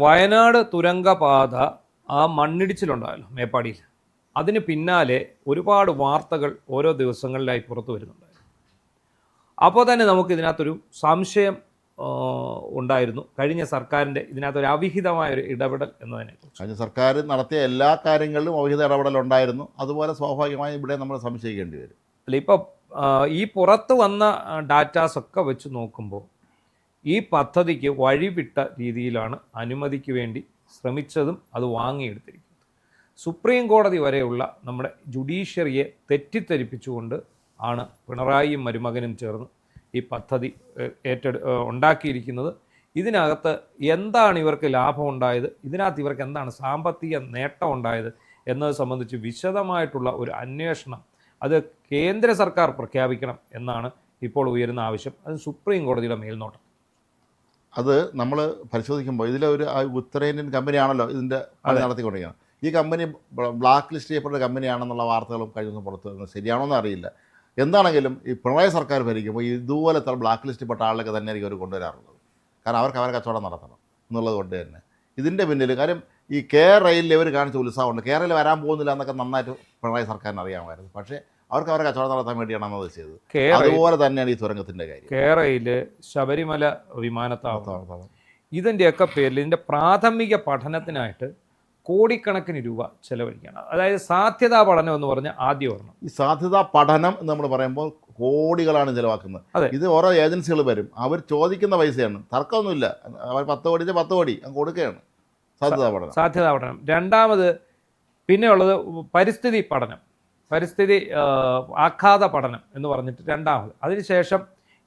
വയനാട് തുരങ്കപാത ആ മണ്ണിടിച്ചിലുണ്ടായല്ലോ മേപ്പാടിയിൽ. അതിന് പിന്നാലെ ഒരുപാട് വാർത്തകൾ ഓരോ ദിവസങ്ങളിലായി പുറത്തു വരുന്നുണ്ടായിരുന്നു. അപ്പോൾ തന്നെ നമുക്ക് ഇതിനകത്തൊരു സംശയം ഉണ്ടായിരുന്നു കഴിഞ്ഞ സർക്കാരിൻ്റെ ഇതിനകത്തൊരു അവിഹിതമായ ഒരു ഇടപെടൽ എന്നതിനെക്കുറിച്ച്. കഴിഞ്ഞ സർക്കാർ നടത്തിയ എല്ലാ കാര്യങ്ങളിലും അവിഹിത ഇടപെടലുണ്ടായിരുന്നു. അതുപോലെ സ്വാഭാവികമായും ഇവിടെ നമ്മൾ സംശയിക്കേണ്ടി വരും. അല്ല, ഇപ്പോൾ ഈ പുറത്ത് വന്ന ഡാറ്റാസൊക്കെ വെച്ച് നോക്കുമ്പോൾ ഈ പദ്ധതിക്ക് വഴിവിട്ട രീതിയിലാണ് അനുമതിക്ക് വേണ്ടി ശ്രമിച്ചതും അത് വാങ്ങിയെടുത്തിരിക്കുന്നത്. സുപ്രീം കോടതി വരെയുള്ള നമ്മുടെ ജുഡീഷ്യറിയെ തെറ്റിദ്ധരിപ്പിച്ചുകൊണ്ട് ആണ് പിണറായിയും മരുമകനും ചേർന്ന് ഈ പദ്ധതി ഉണ്ടാക്കിയിരിക്കുന്നത്. ഇതിനകത്ത് എന്താണ് ഇവർക്ക് ലാഭം ഉണ്ടായത്, ഇതിനകത്ത് ഇവർക്ക് എന്താണ് സാമ്പത്തിക നേട്ടം ഉണ്ടായത് എന്നത് സംബന്ധിച്ച് വിശദമായിട്ടുള്ള ഒരു അന്വേഷണം അത് കേന്ദ്ര സർക്കാർ പ്രഖ്യാപിക്കണം എന്നാണ് ഇപ്പോൾ ഉയരുന്ന ആവശ്യം. അത് സുപ്രീം കോടതിയുടെ മേൽനോട്ടം. അത് നമ്മൾ പരിശോധിക്കുമ്പോൾ ഇതിലൊരു ഉത്തരേന്ത്യൻ കമ്പനിയാണല്ലോ ഇതിൻ്റെ പണി നടത്തിക്കൊണ്ടിരിക്കുന്നത്. ഈ കമ്പനി ബ്ലാക്ക് ലിസ്റ്റ് ചെയ്യപ്പെട്ട കമ്പനിയാണെന്നുള്ള വാർത്തകളും കഴിഞ്ഞ ദിവസം പുറത്ത് വരുന്നത് ശരിയാണോ എന്ന് അറിയില്ല. എന്താണെങ്കിലും ഈ പിണറായി സർക്കാർ ഭരിക്കുമ്പോൾ ഇതുപോലത്തെ ബ്ലാക്ക് ലിസ്റ്റ് പെട്ട ആളിലൊക്കെ തന്നെ ആയിരിക്കും അവർ കൊണ്ടുവരാറുള്ളത്. കാരണം അവർക്ക് അവരെ കച്ചവടം നടത്തണം എന്നുള്ളത് കൊണ്ട് തന്നെ ഇതിൻ്റെ പിന്നിൽ കാര്യം ഈ കേരളയിൽ ഇവർ കാണിച്ച ഉത്സാഹമുണ്ട്. കേരളയിൽ വരാൻ പോകുന്നില്ല എന്നൊക്കെ നന്നായിട്ട് പിണറായി സർക്കാരിന് അറിയാമായിരുന്നു. പക്ഷേ അവർക്ക് അവരെ കച്ചവടം നടത്താൻ വേണ്ടിയാണ് അത് ചെയ്തത്. അതുപോലെ തന്നെയാണ് ഈ തുരങ്കത്തിൻ്റെ കാര്യം. കേരളയില് ശബരിമല വിമാനത്താവളം ഇതിൻ്റെയൊക്കെ പേരിൽ ഇതിൻ്റെ പ്രാഥമിക പഠനത്തിനായിട്ട് കോടിക്കണക്കിന് രൂപ ചെലവഴിക്കുകയാണ്. അതായത് സാധ്യതാ പഠനം എന്ന് പറഞ്ഞാൽ ആദ്യം ഓർണം. ഈ സാധ്യതാ പഠനം എന്ന് നമ്മൾ പറയുമ്പോൾ കോടികളാണ് ചിലവാക്കുന്നത്. ഇത് ഓരോ ഏജൻസികൾ വരും, അവർ ചോദിക്കുന്ന പൈസയാണ്, തർക്കമൊന്നുമില്ല. അവർ 10 കോടി 10 കോടി അങ്ങ് കൊടുക്കുകയാണ് സാധ്യതാ പഠനം. രണ്ടാമത് പിന്നെയുള്ളത് പരിസ്ഥിതി പഠനം, പരിസ്ഥിതി ആഘാത പഠനം എന്ന് പറഞ്ഞിട്ട് രണ്ടാമത്. അതിനുശേഷം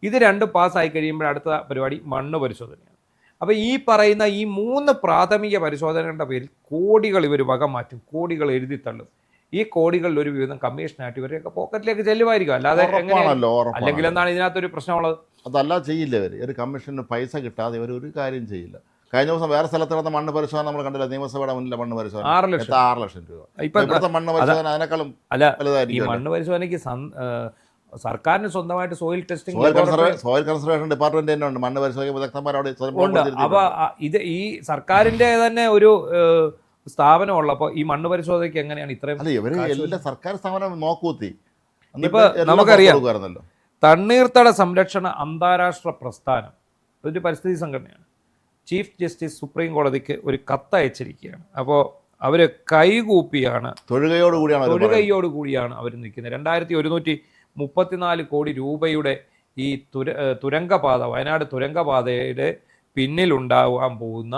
ഇത് രണ്ടും പാസ്സായി കഴിയുമ്പോൾ അടുത്ത പരിപാടി മണ്ണ് പരിശോധനയാണ്. അപ്പോൾ ഈ പറയുന്ന ഈ 3 പ്രാഥമിക പരിശോധനകളുടെ പേരിൽ കോടികൾ ഇവർ വക മാറ്റും, കോടികൾ എഴുതിത്തള്ളും. ഈ കോടികളിൽ ഒരു വിധം കമ്മീഷനായിട്ട് ഇവരെയൊക്കെ പോക്കറ്റിലേക്ക് ചെല്ലുമായിരിക്കും. അല്ലാതെ അല്ലെങ്കിൽ എന്താണ് ഇതിനകത്തൊരു പ്രശ്നമുള്ളത്? അതല്ല ചെയ്യില്ല ഇവർ. ഒരു കമ്മീഷന് പൈസ കിട്ടാതെ ഇവർ ഒരു കാര്യം ചെയ്യില്ല. കഴിഞ്ഞ ദിവസം വേറെ സ്ഥലത്ത് നടന്ന മണ്ണ് പരിശോധന നമ്മൾ കണ്ടില്ല. നിയമസഭയുടെ മുന്നിലെ മണ്ണ് പരിശോധന 6 ലക്ഷം രൂപ. ഇപ്പോഴത്തെ മണ്ണ് പരിശോധന അതിനേക്കാളും ഈ മണ്ണ് പരിശോധനയ്ക്ക് സർക്കാരിന് സ്വന്തമായിട്ട് soil testing soil conservation department തന്നെ ഉണ്ട്. മണ്ണ് പരിശോധിക്കുന്ന വിദഗ്ധന്മാരോട്. അപ്പോൾ ഇത് ഈ സർക്കാരിന്റെ തന്നെ ഒരു സ്ഥാപനം ഉള്ളപ്പോൾ ഈ മണ്ണ് പരിശോധനയ്ക്ക് എങ്ങനെയാണ് ഇത്രയും? അല്ല, ഇവര് എല്ലാ സർക്കാർ സ്ഥാപനം നോക്കൂത്തി. ഇപ്പൊ നമുക്കറിയാം തണ്ണീർത്തട സംരക്ഷണ അന്താരാഷ്ട്ര പ്രസ്ഥാനം ഒരു പരിസ്ഥിതി സംഘടനയാണ്. ചീഫ് ജസ്റ്റിസ് സുപ്രീം കോടതിക്ക് ഒരു കത്തയച്ചിരിക്കുകയാണ്. അപ്പോൾ അവർ കൈകൂപ്പിയാണ്, തൊഴുകയോടുകൂടിയാണ് അവർ നിൽക്കുന്നത്. 2134 കോടി രൂപയുടെ ഈ തുരങ്കപാത, വയനാട് തുരങ്കപാതയുടെ പിന്നിലുണ്ടാകാൻ പോകുന്ന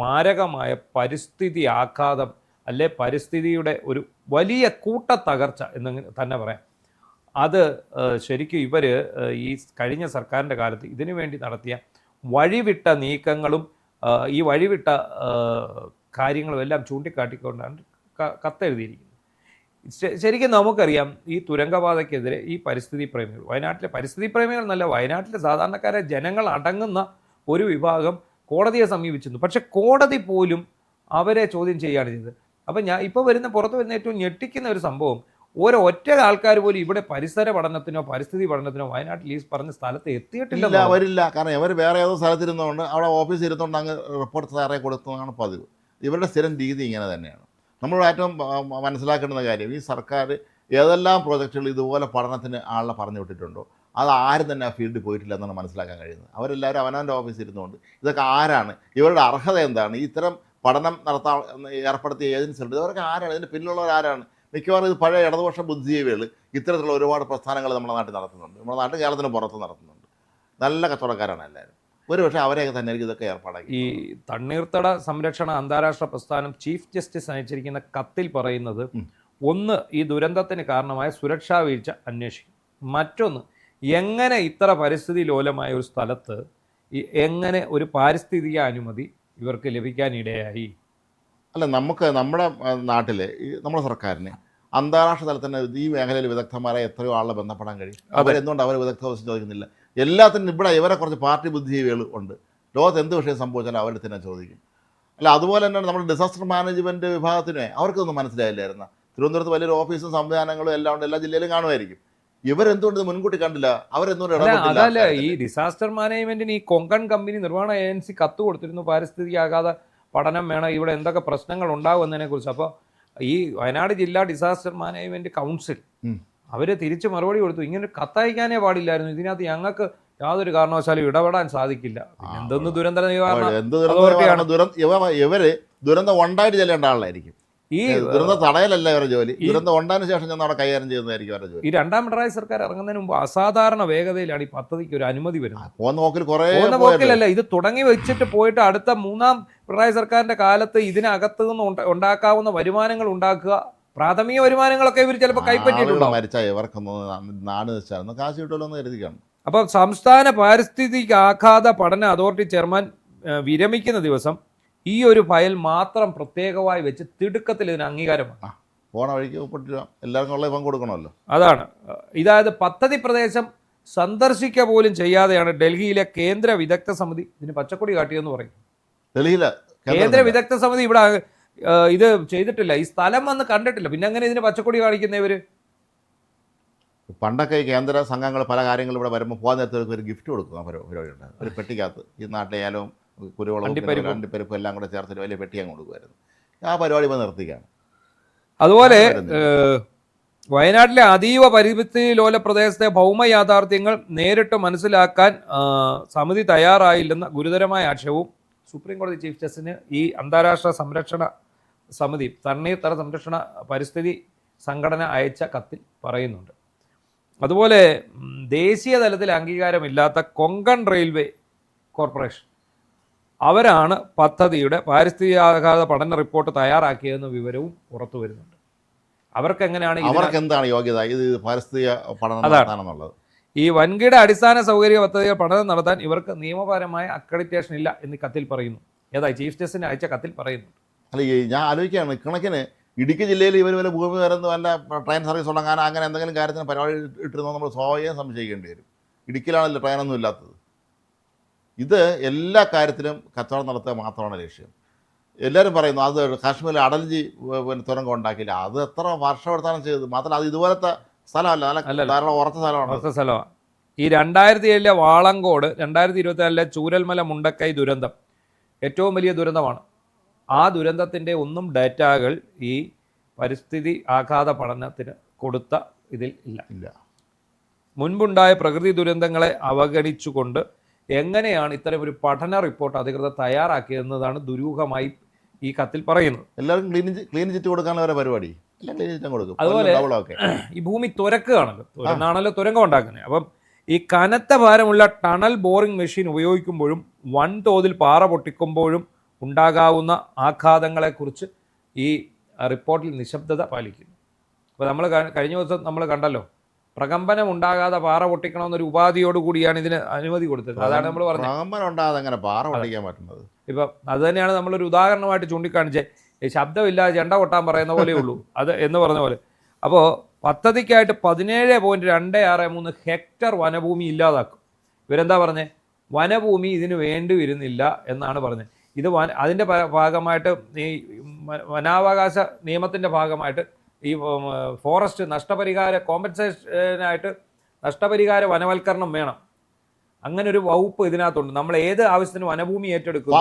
മാരകമായ പരിസ്ഥിതി ആഘാതം അല്ലെ പരിസ്ഥിതിയുടെ ഒരു വലിയ കൂട്ടത്തകർച്ച എന്ന് തന്നെ പറയാം. അത് ശരിക്കും ഇവർ ഈ കഴിഞ്ഞ സർക്കാരിൻ്റെ കാലത്ത് ഇതിനു വേണ്ടി നടത്തിയ വഴിവിട്ട നീക്കങ്ങളും ഈ വഴിവിട്ട കാര്യങ്ങളും എല്ലാം ചൂണ്ടിക്കാട്ടിക്കൊണ്ടാണ് കത്തെഴുതിയിരിക്കുന്നത്. ശരിക്കും നമുക്കറിയാം ഈ തുരങ്കപാതയ്ക്കെതിരെ ഈ പരിസ്ഥിതി പ്രേമികൾ, വയനാട്ടിലെ പരിസ്ഥിതി പ്രേമികൾ എന്നല്ല, വയനാട്ടിലെ സാധാരണക്കാരെ ജനങ്ങൾ അടങ്ങുന്ന ഒരു വിഭാഗം കോടതിയെ സമീപിച്ചിരുന്നു. പക്ഷെ കോടതി പോലും അവരെ ചോദ്യം ചെയ്യുകയാണ് ചെയ്തത്. അപ്പം ഇപ്പോൾ പുറത്ത് വരുന്ന ഏറ്റവും ഞെട്ടിക്കുന്ന ഒരു സംഭവം, ഒറ്റ ആൾക്കാർ പോലും ഇവിടെ പരിസര പഠനത്തിനോ പരിസ്ഥിതി പഠനത്തിനോ വയനാട്ടിൽ ഈ പറഞ്ഞ സ്ഥലത്ത് എത്തിയിട്ടില്ല. വരില്ല. കാരണം ഇവർ വേറെ ഏതോ സ്ഥലത്തിരുന്നതുകൊണ്ട് അവിടെ ഓഫീസിൽ ഇരുന്നുകൊണ്ട് അങ്ങ് റിപ്പോർട്ട് തയ്യാറായി കൊടുക്കുന്നതാണ് പതിവ്. ഇവരുടെ സ്ഥിരം രീതി ഇങ്ങനെ തന്നെയാണ്. നമ്മൾ ഏറ്റവും മനസ്സിലാക്കേണ്ട കാര്യം, ഈ സർക്കാർ ഏതെല്ലാം പ്രോജക്റ്റുകൾ ഇതുപോലെ പഠനത്തിന് ആളെ പറഞ്ഞു വിട്ടിട്ടുണ്ടോ അത് ആരും തന്നെ ആ ഫീൽഡിൽ പോയിട്ടില്ല എന്നാണ് മനസ്സിലാക്കാൻ കഴിയുന്നത്. അവരെല്ലാവരും അവനവൻ്റെ ഓഫീസിൽ ഇരുന്നുകൊണ്ട് ഇതൊക്കെ ആരാണ്, ഇവരുടെ അർഹത എന്താണ്, ഇത്തരം പഠനം നടത്താൻ ഏർപ്പെടുത്തിയ ഏജൻസികളുണ്ട്, ഇവർക്ക് ആരാണ്, ഇതിൻ്റെ പിന്നിലുള്ളവരാരാണ്? മിക്കവാറും ഇത് പഴയ ഇടതുപക്ഷ ബുദ്ധിജീവികൾ ഇത്തരത്തിലുള്ള ഒരുപാട് പ്രസ്ഥാനങ്ങൾ നമ്മുടെ നാട്ടിൽ നടത്തുന്നുണ്ട്. നമ്മുടെ നാട്ടിൽ കേരളത്തിന് പുറത്ത് നടത്തുന്നുണ്ട്. നല്ല കച്ചവടക്കാരാണ് എല്ലാവരും. ഒരുപക്ഷെ അവരെയൊക്കെ തന്നെ ഇതൊക്കെ ഏർപ്പാടാക്കി. ഈ തണ്ണീർത്തട സംരക്ഷണ അന്താരാഷ്ട്ര പ്രസ്ഥാനം ചീഫ് ജസ്റ്റിസ് അയച്ചിരിക്കുന്ന കത്തിൽ പറയുന്നത്, ഒന്ന്, ഈ ദുരന്തത്തിന് കാരണമായ സുരക്ഷാ വീഴ്ച അന്വേഷിക്കും. മറ്റൊന്ന്, എങ്ങനെ ഇത്ര പരിസ്ഥിതി ലോലമായ ഒരു സ്ഥലത്ത് എങ്ങനെ ഒരു പാരിസ്ഥിതിക അനുമതി ഇവർക്ക് ലഭിക്കാനിടയായി? അല്ല, നമ്മുടെ നാട്ടിൽ നമ്മുടെ സർക്കാരിന് അന്താരാഷ്ട്ര തലത്തിന് ഈ മേഖലയിൽ വിദഗ്ധന്മാരെ എത്രയോ ആളെ ബന്ധപ്പെടാൻ കഴിയും. അവരെന്തുകൊണ്ട് അവർ വിദഗ്ധ ചോദിക്കുന്നില്ല? എല്ലാത്തിനും ഇവിടെ ഇവരെ കുറച്ച് പാർട്ടി ബുദ്ധിജീവികൾ ഉണ്ട്. ലോകത്ത് എന്ത് വിഷയം സംഭവിച്ചാലും അവർ തന്നെ ചോദിക്കും. അല്ല, അതുപോലെ തന്നെയാണ് നമ്മുടെ ഡിസാസ്റ്റർ മാനേജ്മെൻറ്റ് വിഭാഗത്തിന് അവർക്കൊന്നും മനസ്സിലായില്ലായിരുന്നു. തിരുവനന്തപുരത്ത് വലിയൊരു ഓഫീസും സംവിധാനങ്ങളും എല്ലാം ഉണ്ട്, എല്ലാ ജില്ലയിലും കാണുമായിരിക്കും. ഇവരെന്തുകൊണ്ട് ഇത് മുൻകൂട്ടി കണ്ടില്ല? അവരെന്തുകൊണ്ട് ഇടപെട്ടില്ല? അതല്ല, ഈ ഡിസാസ്റ്റർ മാനേജ്മെന്റിന് ഈ കൊങ്കൺ കമ്പനി നിർവ്വഹണ ഏജൻസി കത്ത് കൊടുത്തിരുന്നു, പാരിസ്ഥിതിക പഠനം വേണം, ഇവിടെ എന്തൊക്കെ പ്രശ്നങ്ങൾ ഉണ്ടാവും എന്നതിനെ കുറിച്ച്. അപ്പോൾ ഈ വയനാട് ജില്ലാ ഡിസാസ്റ്റർ മാനേജ്മെന്റ് കൗൺസിൽ അവർ തിരിച്ച് മറുപടി കൊടുത്തു, ഇങ്ങനെ കത്തയക്കാനേ പാടില്ലായിരുന്നു, ഇതിനകത്ത് ഞങ്ങൾക്ക് യാതൊരു കാരണവശാലും ഇടപെടാൻ സാധിക്കില്ല. എന്തൊന്ന് ദുരന്ത നിവാരണ ഇവര് ദുരന്തം ഉണ്ടായിട്ട് ചെല്ലേണ്ട ആളായിരിക്കും. ഈ ദുരന്തം തടയലല്ല ഇവരുടെ ജോലി, ദുരന്തം ഉണ്ടായതിനു ശേഷം ഞാൻ അവിടെ കൈകാര്യം ചെയ്യുന്നതായിരിക്കും അവരുടെ ജോലി. ഈ രണ്ടാം പിണറായി സർക്കാർ ഇറങ്ങുന്നതിന് മുമ്പ് അസാധാരണ വേഗതയിലാണ് ഈ പദ്ധതിക്ക് ഒരു അനുമതി വരുന്നത്. പോകുന്ന പോക്കിലല്ല, ഇത് തുടങ്ങി വെച്ചിട്ട് പോയിട്ട് അടുത്ത മൂന്നാം പിണറായി സർക്കാരിന്റെ കാലത്ത് ഇതിനകത്ത് നിന്ന് ഉണ്ടാക്കാവുന്ന വരുമാനങ്ങൾ ഉണ്ടാക്കുക, പ്രാഥമിക വരുമാനങ്ങളൊക്കെ ഇവർ ചിലപ്പോൾ കൈപ്പറ്റിയിട്ടുണ്ടോ. മരിച്ചാൽ ഇവർക്കൊന്നും നാട് വെച്ചാൽ കാശ് കിട്ടുമല്ലോ എന്ന് കരുതിക്കാണ്. അപ്പോൾ സംസ്ഥാന പാരിസ്ഥിതിക ആഘാത പഠന അതോറിറ്റി ചെയർമാൻ വിരമിക്കുന്ന ദിവസം ഈ ഒരു ഫയൽ മാത്രം പ്രത്യേകമായി വെച്ച് തിടുക്കത്തിൽ ഇതിന് അംഗീകാരമാണ്. പോണ വഴിക്ക് ഒപ്പിട്ടില്ല, എല്ലാവർക്കും ഉള്ള ഇപ്പം കൊടുക്കണമല്ലോ. അതാണ്, ഇതായത് പദ്ധതി പ്രദേശം സന്ദർശിക്കുക പോലും ചെയ്യാതെയാണ് ഡൽഹിയിലെ കേന്ദ്ര വിദഗ്ധ സമിതി ഇതിന് പച്ചക്കൊടി കാട്ടിയെന്ന് പറയും. ഡൽഹിയിലെ കേന്ദ്ര വിദഗ്ധ സമിതി ഇവിടെ ഇത് ചെയ്തിട്ടില്ല, ഈ സ്ഥലം വന്ന് കണ്ടിട്ടില്ല, പിന്നെ അങ്ങനെ ഇതിന് പച്ചക്കൊടി കാണിക്കുന്നവര്. പണ്ടൊക്കെ ഈ കേന്ദ്ര സംഘങ്ങൾ പല കാര്യങ്ങളും ഇവിടെ വരുമ്പോൾ പോകാൻ നേരത്തെ ഒരു ഗിഫ്റ്റ് കൊടുക്കും. പരിപാടിയുണ്ട്, ഒരു പെട്ടിക്കകത്ത് ഈ നാട്ടിലെ ഏലവും കുരുവളവും അണ്ടിപ്പരിപ്പും എല്ലാം കൂടെ ചേർത്തിട്ട് വലിയ പെട്ടി അങ്ങ് കൊടുക്കുമായിരുന്നു. ആ പരിപാടി ഇപ്പോൾ നിർത്തിക്കാണ്. അതുപോലെ വയനാട്ടിലെ അതീവ പരിസ്ഥിതി ലോല പ്രദേശത്തെ ഭൗമ യാഥാർത്ഥ്യങ്ങൾ നേരിട്ട് മനസ്സിലാക്കാൻ സമിതി തയ്യാറായില്ലെന്ന ഗുരുതരമായ ആക്ഷേപവും സുപ്രീം കോടതി ചീഫ് ജസ്റ്റിന് ഈ അന്താരാഷ്ട്ര സംരക്ഷണ സമിതി, തണ്ണീർത്തട സംരക്ഷണ പരിസ്ഥിതി സംഘടന അയച്ച കത്തിൽ പറയുന്നുണ്ട്. അതുപോലെ ദേശീയ തലത്തിൽ അംഗീകാരമില്ലാത്ത കൊങ്കൺ റെയിൽവേ കോർപ്പറേഷൻ അവരാണ് പദ്ധതിയുടെ പാരിസ്ഥിതികാഘാത പഠന റിപ്പോർട്ട് തയ്യാറാക്കിയതെന്ന വിവരവും പുറത്തു വരുന്നുണ്ട്. അവർക്ക് എങ്ങനെയാണ്, അവർക്ക് എന്താണ് യോഗ്യത ഇത് പാരിസ്ഥിതിക പഠനം നടത്താനെന്നുള്ളത്? ഈ വൻകിട അടിസ്ഥാന സൗകര്യ പദ്ധതികൾ പഠനം നടത്താൻ ഇവർക്ക് നിയമപരമായ അക്രഡിറ്റേഷൻ ഇല്ല എന്ന് കത്തിൽ പറയുന്നു. ഏതാ ചീഫ് ജസ്റ്റിന് അയച്ച കത്തിൽ പറയുന്നു. അല്ല, ഞാൻ ആലോചിക്കുകയാണ്, കണക്കിന് ഇടുക്കി ജില്ലയിൽ ഇവർ വല്ല ഭൂമി വരുന്ന വല്ല ട്രെയിൻ സർവീസ് തുടങ്ങാൻ അങ്ങനെ എന്തെങ്കിലും കാര്യത്തിന് പരിപാടി ഇട്ടിരുന്നോ നമ്മൾ സ്വാഭാവികം സംശയിക്കേണ്ടി വരും. ഇടുക്കിയിലാണല്ലോ ട്രെയിനൊന്നും ഇല്ലാത്തത്. ഇത് എല്ലാ കാര്യത്തിലും കച്ചവടം നടത്തുക മാത്രമാണ് ലക്ഷ്യം. എല്ലാവരും പറയുന്നു അത് കാശ്മീരിൽ അടൽജി തുരങ്കം ഉണ്ടാക്കിയില്ല, അത് എത്ര വർഷമെടുത്താണ് ചെയ്തത്. മാത്രമല്ല അത് ഇതുപോലത്തെ സ്ഥലമല്ല, ധാരാളം ഉറച്ച സ്ഥലമാണ്. ഈ 2007 വാളങ്കോട്, 2024 ചൂരൽമല മുണ്ടക്കൈ ദുരന്തം ഏറ്റവും വലിയ ദുരന്തമാണ്. ആ ദുരന്തത്തിൻ്റെ ഒന്നും ഡാറ്റകൾ ഈ പരിസ്ഥിതി ആഘാത പഠനത്തിന് കൊടുത്ത ഇതിൽ ഇല്ല. മുൻപുണ്ടായ പ്രകൃതി ദുരന്തങ്ങളെ അവഗണിച്ചുകൊണ്ട് എങ്ങനെയാണ് ഇത്തരം ഒരു പഠന റിപ്പോർട്ട് അധികൃതർ തയ്യാറാക്കിയതെന്നതാണ് ദുരൂഹമായി ഈ കത്തിൽ പറയുന്നത്. എല്ലാവരും ക്ലീൻ ചിറ്റ് കൊടുക്കാനുള്ള പരിപാടി. അതുപോലെ ഈ ഭൂമി തുരക്കുകയാണല്ലോ, തുരന്നാണല്ലോ തുരങ്കം ഉണ്ടാക്കുന്നത്. അപ്പം ഈ കനത്ത ഭാരമുള്ള ടണൽ ബോറിംഗ് മെഷീൻ ഉപയോഗിക്കുമ്പോഴും വൻതോതിൽ പാറ പൊട്ടിക്കുമ്പോഴും ഉണ്ടാകാവുന്ന ആഘാതങ്ങളെക്കുറിച്ച് ഈ റിപ്പോർട്ടിൽ നിശബ്ദത പാലിക്കുന്നു. അപ്പോൾ നമ്മൾ കഴിഞ്ഞ ദിവസം നമ്മൾ കണ്ടല്ലോ, പ്രകമ്പനം ഉണ്ടാകാതെ പാറ പൊട്ടിക്കണമെന്നൊരു ഉപാധിയോടുകൂടിയാണ് ഇതിന് അനുമതി കൊടുത്തത്. അതാണ് നമ്മൾ പറഞ്ഞത്. പ്രകമ്പനം ഉണ്ടാകാതെ അങ്ങനെ പാറ പൊട്ടിക്കാൻ പറ്റുന്നത്. ഇപ്പം അത് തന്നെയാണ് നമ്മളൊരു ഉദാഹരണമായിട്ട് ചൂണ്ടിക്കാണിച്ചത്. ഈ ശബ്ദമില്ലാതെ ചെണ്ട കൊട്ടാൻ പറയുന്ന പോലെ ഉള്ളൂ അത് എന്ന് പറഞ്ഞ പോലെ. അപ്പോൾ പദ്ധതിക്കായിട്ട് 17.263 ഹെക്ടർ വനഭൂമി ഇല്ലാതാക്കും. ഇവരെന്താ പറഞ്ഞത്? വനഭൂമി ഇതിന് വേണ്ടി വരുന്നില്ല എന്നാണ് പറഞ്ഞത്. ഇത് അതിൻ്റെ ഭാഗമായിട്ട് ഈ വനാവകാശ നിയമത്തിൻ്റെ ഭാഗമായിട്ട് ഈ ഫോറസ്റ്റ് നഷ്ടപരിഹാര കോമ്പൻസേഷനായിട്ട് നഷ്ടപരിഹാര വനവൽക്കരണം വേണം. അങ്ങനെ ഒരു വകുപ്പ് ഇതിനകത്തുണ്ട്. നമ്മൾ ഏത് ആവശ്യത്തിന് വനഭൂമി ഏറ്റെടുക്കും,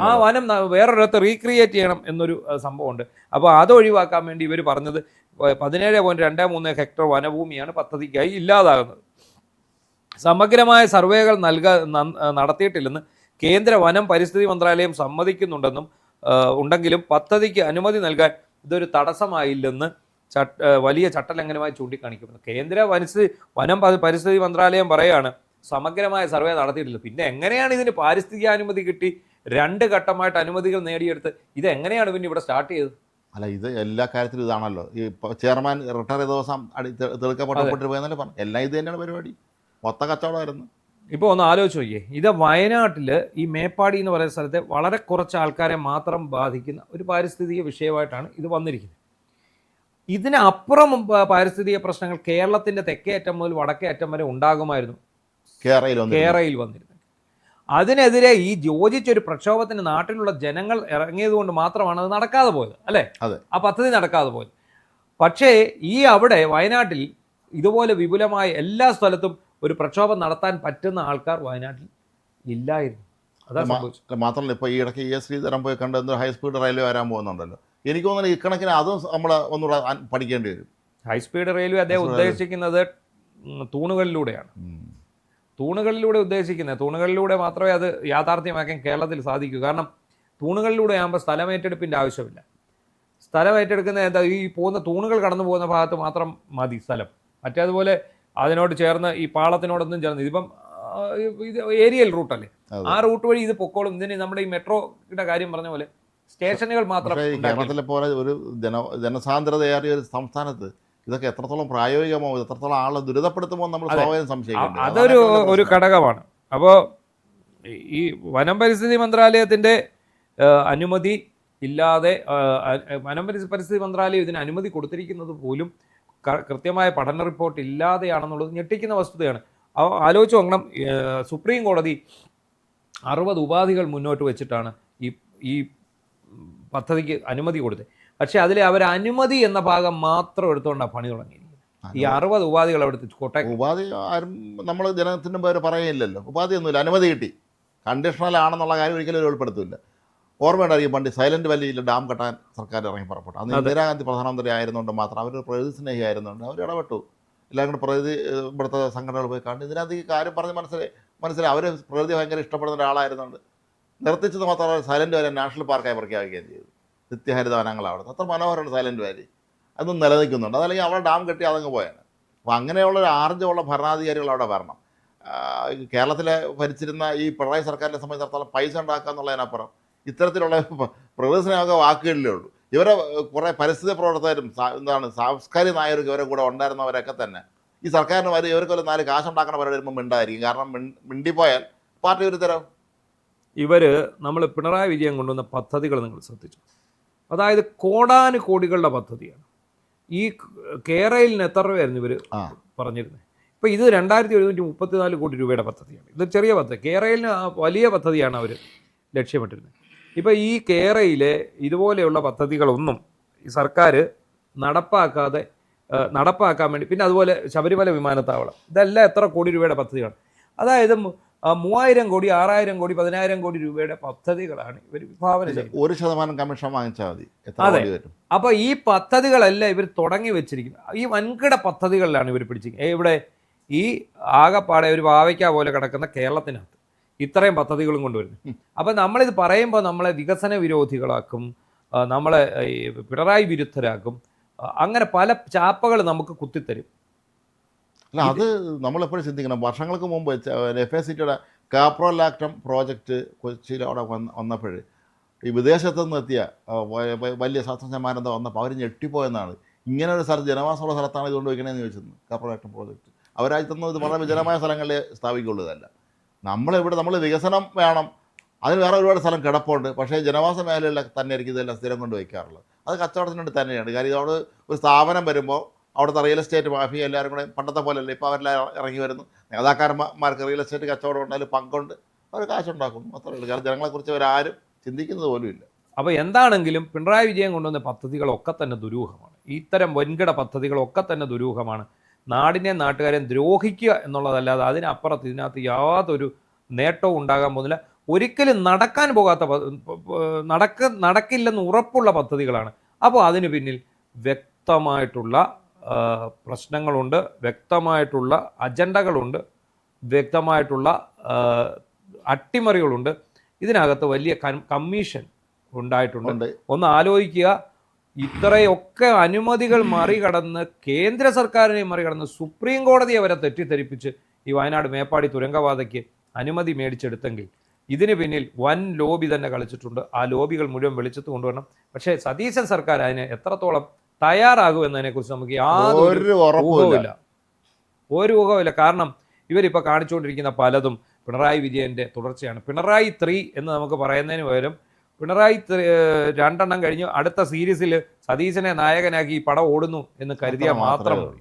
ആ വനം വേറൊരിടത്ത് റീക്രിയേറ്റ് ചെയ്യണം എന്നൊരു സംഭവമുണ്ട്. അപ്പോൾ അത് ഒഴിവാക്കാൻ വേണ്ടി ഇവർ പറഞ്ഞത് 17.23 ഹെക്ടർ വനഭൂമിയാണ് പദ്ധതിക്കായി ഇല്ലാതാകുന്നത്. സമഗ്രമായ സർവേകൾ നടത്തിയിട്ടില്ലെന്ന് കേന്ദ്ര വനം പരിസ്ഥിതി മന്ത്രാലയം സമ്മതിക്കുന്നുണ്ടെന്നും ഉണ്ടെങ്കിലും പദ്ധതിക്ക് അനുമതി നൽകാൻ ഇതൊരു തടസ്സമായില്ലെന്ന് വലിയ ചട്ടലംഘനമായി ചൂണ്ടിക്കാണിക്കുന്നു. കേന്ദ്ര വനം പരിസ്ഥിതി മന്ത്രാലയം പറയുകയാണ് സമഗ്രമായ സർവേ നടത്തിയിട്ടില്ല. പിന്നെ എങ്ങനെയാണ് ഇതിന് പാരിസ്ഥിതിക അനുമതി കിട്ടി? 2 ഘട്ടമായിട്ട് അനുമതികൾ നേടിയെടുത്ത് ഇതെങ്ങനെയാണ് പിന്നെ ഇവിടെ സ്റ്റാർട്ട് ചെയ്തത്? അല്ല, ഇത് എല്ലാ കാര്യത്തിലും ഇതാണല്ലോ. ഈ ചെയർമാൻ റിട്ടയർ ചെയ്ത ദിവസം തെളിക്കപ്പെട്ട് പോയെന്നല്ലേ പറഞ്ഞു. എല്ലാം ഇത് തന്നെയാണ് പരിപാടി. മൊത്ത കച്ചവടമായിരുന്നു. ഇപ്പോൾ ഒന്ന് ആലോചിച്ച് നോക്കിയേ, ഇത് വയനാട്ടിൽ ഈ മേപ്പാടി എന്ന് പറയുന്ന സ്ഥലത്തെ വളരെ കുറച്ച് ആൾക്കാരെ മാത്രം ബാധിക്കുന്ന ഒരു പാരിസ്ഥിതിക വിഷയമായിട്ടാണ് ഇത് വന്നിരിക്കുന്നത്. ഇതിനപ്പുറം പാരിസ്ഥിതിക പ്രശ്നങ്ങൾ കേരളത്തിൻ്റെ തെക്കേ അറ്റം മുതൽ വടക്കേ അറ്റം വരെ ഉണ്ടാകുമായിരുന്നു. കേരളയിൽ വന്നിരുന്നത്. അതിനെതിരെ ഈ യോജിച്ചൊരു പ്രക്ഷോഭത്തിന് നാട്ടിലുള്ള ജനങ്ങൾ ഇറങ്ങിയത് കൊണ്ട് മാത്രമാണ് അത് നടക്കാതെ പോയത്, അല്ലേ? ആ പദ്ധതി നടക്കാതെ പോയത്. പക്ഷേ അവിടെ വയനാട്ടിൽ ഇതുപോലെ വിപുലമായ എല്ലാ സ്ഥലത്തും ഒരു പ്രക്ഷോഭം നടത്താൻ പറ്റുന്ന ആൾക്കാർ വയനാട്ടിൽ ഇല്ലായിരുന്നു. അതാണ് സംഭവിച്ചത്. മാത്രമല്ല ഇപ്പോൾ ഈ ഇടയ്ക്ക് ES ശ്രീധരൻ പോയി കണ്ട് എന്തോ ഹൈസ്പീഡ് റെയിൽവേ വരാൻ പോകുന്നുണ്ടല്ലോ. എനിക്ക് തോന്നുന്നു ഇക്കണക്കിന് അതും നമ്മൾ ഒന്നുകൂടെ പഠിക്കേണ്ടി വരും. ഹൈസ്പീഡ് റെയിൽവേ അദ്ദേഹം ഉദ്ദേശിക്കുന്നത് തൂണുകളിലൂടെയാണ്. തൂണുകളിലൂടെ ഉദ്ദേശിക്കുന്നത്, തൂണുകളിലൂടെ മാത്രമേ അത് യാഥാർത്ഥ്യമാക്കാൻ കേരളത്തിൽ സാധിക്കൂ. കാരണം തൂണുകളിലൂടെ ആകുമ്പോൾ സ്ഥലമേറ്റെടുപ്പിൻ്റെ ആവശ്യമില്ല. സ്ഥലം ഏറ്റെടുക്കുന്ന എന്താ, ഈ പോകുന്ന തൂണുകൾ കടന്നു പോകുന്ന ഭാഗത്ത് മാത്രം മതി സ്ഥലം. മറ്റേതുപോലെ അതിനോട് ചേർന്ന് ഈ പാളത്തിനോടൊന്നും ചേർന്ന് ഇതിപ്പം ഇത് ഏരിയൽ റൂട്ടല്ലേ, ആ റൂട്ട് വഴി ഇത് പൊക്കോളും. ഇതിന് നമ്മുടെ ഈ മെട്രോയുടെ കാര്യം പറഞ്ഞ പോലെ സ്റ്റേഷനുകൾ മാത്രം. കേരളത്തിലെ പോലെ ഒരു ജനസാന്ദ്രതയേറിയ ഒരു സംസ്ഥാനത്ത് ഇതൊക്കെ എത്രത്തോളം പ്രായോഗികമാവും, എത്രത്തോളം ആളെ ദുരിതപ്പെടുത്തുമോ നമ്മൾ സ്വാഭാവികം സംശയിക്കുന്നത്. അതൊരു ഘടകമാണ്. അപ്പോൾ ഈ വനം പരിസ്ഥിതി മന്ത്രാലയത്തിൻ്റെ അനുമതി ഇല്ലാതെ, വനം പരിസ്ഥിതി മന്ത്രാലയം ഇതിന് അനുമതി കൊടുത്തിരിക്കുന്നത് പോലും കൃത്യമായ പഠന റിപ്പോർട്ട് ഇല്ലാതെയാണെന്നുള്ളത് ഞെട്ടിക്കുന്ന വസ്തുതയാണ്. ആലോചിച്ച് നോക്കണം, സുപ്രീം കോടതി 60 ഉപാധികൾ മുന്നോട്ട് വെച്ചിട്ടാണ് ഈ പദ്ധതിക്ക് അനുമതി കൊടുത്തത്. പക്ഷേ അതിലെ അവർ അനുമതി എന്ന ഭാഗം മാത്രം എടുത്തുകൊണ്ടാണ് പണി തുടങ്ങിയിരിക്കുന്നത്. ഈ 60 ഉപാധികൾ അവിടുത്തെ കോട്ടയം ഉപാധി ആരും നമ്മൾ ജനത്തിൻ്റെ പേര് പറയുന്നില്ലല്ലോ. ഉപാധിയൊന്നുമില്ല, അനുമതി കിട്ടി. കണ്ടീഷണൽ ആണെന്നുള്ള കാര്യം ഒരിക്കലും ഉൾപ്പെടുത്തില്ല. ഓർമ്മയുണ്ടായിരിക്കും പണ്ട് സൈലന്റ് വാലിയിൽ ഡാം കെട്ടാൻ സർക്കാർ ഇറങ്ങി പുറപ്പെട്ടു. അന്ന് ഇന്ദിരാഗാന്ധി പ്രധാനമന്ത്രി ആയിരുന്നുകൊണ്ട് മാത്രം, അവർ പ്രകൃതി സ്നേഹി ആയിരുന്നുണ്ട്, അവർ ഇടപെട്ടു. എല്ലാം കൂടെ പ്രകൃതി ഇവിടുത്തെ സംഘടനകൾ പോയി കണ്ട് ഇതിനകത്ത് ഈ കാര്യം പറഞ്ഞ് മനസ്സിലായി. അവർ പ്രകൃതി ഭയങ്കര ഇഷ്ടപ്പെടുന്ന ഒരാളായിരുന്നുണ്ട്. നിർത്തിച്ചത് മാത്രമല്ല, സൈലന്റ് വാലി നാഷണൽ പാർക്കായി പ്രഖ്യാപിക്കുകയും ചെയ്തു. നിത്യഹരിത വനങ്ങളവിടെ അത്ര മനോഹരമാണ് സൈലന്റ് വാലി. അതൊന്നും നിലനിൽക്കുന്നുണ്ട്. അതല്ലെങ്കിൽ അവിടെ ഡാം കെട്ടി അതങ്ങ് പോയാണ്. അപ്പോൾ അങ്ങനെയുള്ള ഒരു ആർജ്ജമുള്ള ഭരണാധികാരികൾ അവിടെ വരണം. കേരളത്തിലെ ഭരിച്ചിരുന്ന ഈ പിണറായി സർക്കാരിനെ സംബന്ധിച്ചിടത്തോളം പൈസ ഉണ്ടാക്കുക എന്നുള്ളതിനപ്പുറം ഇത്തരത്തിലുള്ള പ്രകൃതിസ്നേഹമൊക്കെ വാക്കുകളിലേ ഉള്ളൂ. ഇവരെ കുറേ പരിസ്ഥിതി പ്രവർത്തകരും സാംസ്കാരിക നായകർക്ക് ഇവരെ കൂടെ ഉണ്ടായിരുന്നവരൊക്കെ തന്നെ ഈ സർക്കാരിന് വരും ഇവർക്ക് 4 കാശുണ്ടാക്കുന്ന പരിപാടി വരുമ്പോൾ മിണ്ടായിരിക്കും. കാരണം മിണ്ടിപ്പോയാൽ പാർട്ടി ഒരു തരം. നമ്മൾ പിണറായി വിജയൻ കൊണ്ടുവന്ന പദ്ധതികൾ നിങ്ങൾ ശ്രദ്ധിച്ചു. അതായത് കോടാനുകോടികളുടെ പദ്ധതിയാണ്. ഈ കേരളിന് എത്ര രൂപയായിരുന്നു ഇവർ പറഞ്ഞിരുന്നത്? ഇപ്പോൾ ഇത് 2734 കോടി രൂപയുടെ പദ്ധതിയാണ്. ഇത് ചെറിയ പദ്ധതി. കേരളിന് വലിയ പദ്ധതിയാണ് അവർ ലക്ഷ്യമിട്ടിരുന്നത്. ഇപ്പോൾ ഈ കേരളയിലെ ഇതുപോലെയുള്ള പദ്ധതികളൊന്നും ഈ സർക്കാർ നടപ്പാക്കാൻ വേണ്ടി, പിന്നെ അതുപോലെ ശബരിമല വിമാനത്താവളം, ഇതെല്ലാം എത്ര കോടി രൂപയുടെ പദ്ധതികളാണ്. അതായത് 3000 കോടി 6000 കോടി 10000 കോടി രൂപയുടെ പദ്ധതികളാണ് ഇവർ വിഭാവന ചെയ്യുന്നത്. 1% കമ്മീഷൻ വാങ്ങിച്ചാൽ മതി. അതെ. അപ്പോൾ ഈ പദ്ധതികളെല്ലാം ഇവർ തുടങ്ങി വെച്ചിരിക്കുന്നത് ഈ വൻകിട പദ്ധതികളിലാണ് ഇവർ പിടിച്ചിരിക്കുന്നത്. ഇവിടെ ഈ ആകെപ്പാടെ ഒരു വാവയ്ക്ക പോലെ കിടക്കുന്ന കേരളത്തിനകത്ത് ഇത്രയും പദ്ധതികളും കൊണ്ടുവരുന്നു. അപ്പം നമ്മളിത് പറയുമ്പോൾ നമ്മളെ വികസന വിരോധികളാക്കും, നമ്മളെ പിണറായി വിരുദ്ധരാക്കും, അങ്ങനെ പല ചാപ്പകൾ നമുക്ക് കുത്തിത്തരും. അല്ല, അത് നമ്മളെപ്പോഴും ചിന്തിക്കണം. വർഷങ്ങൾക്ക് മുമ്പ് FACTയുടെ കാപ്രോലാക്ടം പ്രോജക്റ്റ് കൊച്ചിയിൽ അവിടെ വന്നപ്പോൾ ഈ വിദേശത്തു നിന്ന് എത്തിയ വലിയ ശാസ്ത്രജ്ഞന്മാരെന്താ വന്നപ്പോൾ അവർ ഞെട്ടിപ്പോയെന്നാണ്. ഇങ്ങനെ ഒരു സ്ഥലത്ത് ജനവാസമുള്ള സ്ഥലത്താണ് ഇതുകൊണ്ട് വയ്ക്കണമെന്ന് ചോദിച്ചിരുന്നു. കാപ്രോലാക്ടം പ്രോജക്റ്റ് അവരാഴ്ച ഇത് വളരെ വിജനമായ സ്ഥലങ്ങളിൽ സ്ഥാപിക്കുള്ളൂ. ഇതല്ല നമ്മൾ വികസനം വേണം, അതിന് വേറെ ഒരുപാട് സ്ഥലം കിടപ്പുണ്ട്. പക്ഷേ ജനവാസ മേഖലകളിലൊക്കെ തന്നെ ആയിരിക്കും ഇതെല്ലാം സ്ഥിരം കൊണ്ട് വയ്ക്കാറുള്ളത്. അത് കച്ചവടത്തിന് വേണ്ടി തന്നെയാണ്. കാര്യം ഇതോട് ഒരു സ്ഥാപനം വരുമ്പോൾ അവിടുത്തെ റിയൽ എസ്റ്റേറ്റ് മാഫിയ എല്ലാവരും കൂടെ പണ്ടത്തെ പോലെയല്ല, ഇപ്പോൾ അവരെല്ലാം ഇറങ്ങി വരുന്നു. നേതാക്കന്മാർക്ക് റിയൽ എസ്റ്റേറ്റ് കച്ചവടം ഉണ്ടായാലും പങ്കുണ്ട്, അവർ കാശുണ്ടാക്കുന്നു, അത്രേ ഉള്ളൂ. കാരണം ജനങ്ങളെക്കുറിച്ച് അവരാരും ചിന്തിക്കുന്നത് പോലും ഇല്ല. അപ്പോൾ എന്താണെങ്കിലും പിണറായി വിജയൻ കൊണ്ടുവന്ന പദ്ധതികളൊക്കെ തന്നെ ദുരൂഹമാണ്. ഇത്തരം വൻകിട പദ്ധതികളൊക്കെ തന്നെ ദുരൂഹമാണ്. നാടിനെ നാട്ടുകാരെ ദ്രോഹിക്കുക എന്നുള്ളതല്ലാതെ അതിനപ്പുറത്ത് ഇതിനകത്ത് യാതൊരു നേട്ടവും ഉണ്ടാകാൻ പോകുന്നില്ല. ഒരിക്കലും നടക്കാൻ പോകാത്ത നടക്കില്ലെന്ന് ഉറപ്പുള്ള പദ്ധതികളാണ്. അപ്പോൾ അതിന് പിന്നിൽ വ്യക്തമായിട്ടുള്ള പ്രശ്നങ്ങളുണ്ട്, വ്യക്തമായിട്ടുള്ള അജണ്ടകളുണ്ട്, വ്യക്തമായിട്ടുള്ള അട്ടിമറികളുണ്ട്. ഇതിനകത്ത് വലിയ കമ്മീഷൻ ഉണ്ടായിട്ടുണ്ട്. ഒന്ന് ആലോചിക്കുക, ഇത്രയൊക്കെ അനുമതികൾ മറികടന്ന് കേന്ദ്ര സർക്കാരിനെ മറികടന്ന് സുപ്രീം കോടതിയെ വരെ തെറ്റിദ്ധരിപ്പിച്ച് ഈ വയനാട് മേപ്പാടി തുരങ്കപാതയ്ക്ക് അനുമതി മേടിച്ചെടുത്തെങ്കിൽ ഇതിന് പിന്നിൽ വൻ ലോബി തന്നെ കളിച്ചിട്ടുണ്ട്. ആ ലോബികൾ മുഴുവൻ വെളിച്ചത്ത് കൊണ്ടുവരണം. പക്ഷേ സതീശൻ സർക്കാർ അതിന് എത്രത്തോളം തയ്യാറാകുമെന്നതിനെക്കുറിച്ച് നമുക്ക് യാതൊരു ഊഹവുമില്ല. കാരണം ഇവരിപ്പോൾ കാണിച്ചുകൊണ്ടിരിക്കുന്ന പലതും പിണറായി വിജയൻ്റെ തുടർച്ചയാണ്. പിണറായി 3 എന്ന് നമുക്ക് പറയുന്നതിന് പകരം പിണറായി 2 കഴിഞ്ഞ് അടുത്ത സീരീസിൽ സതീശനെ നായകനാക്കി ഈ പടം ഓടുന്നു എന്ന് കരുതിയാൽ മാത്രം മതി.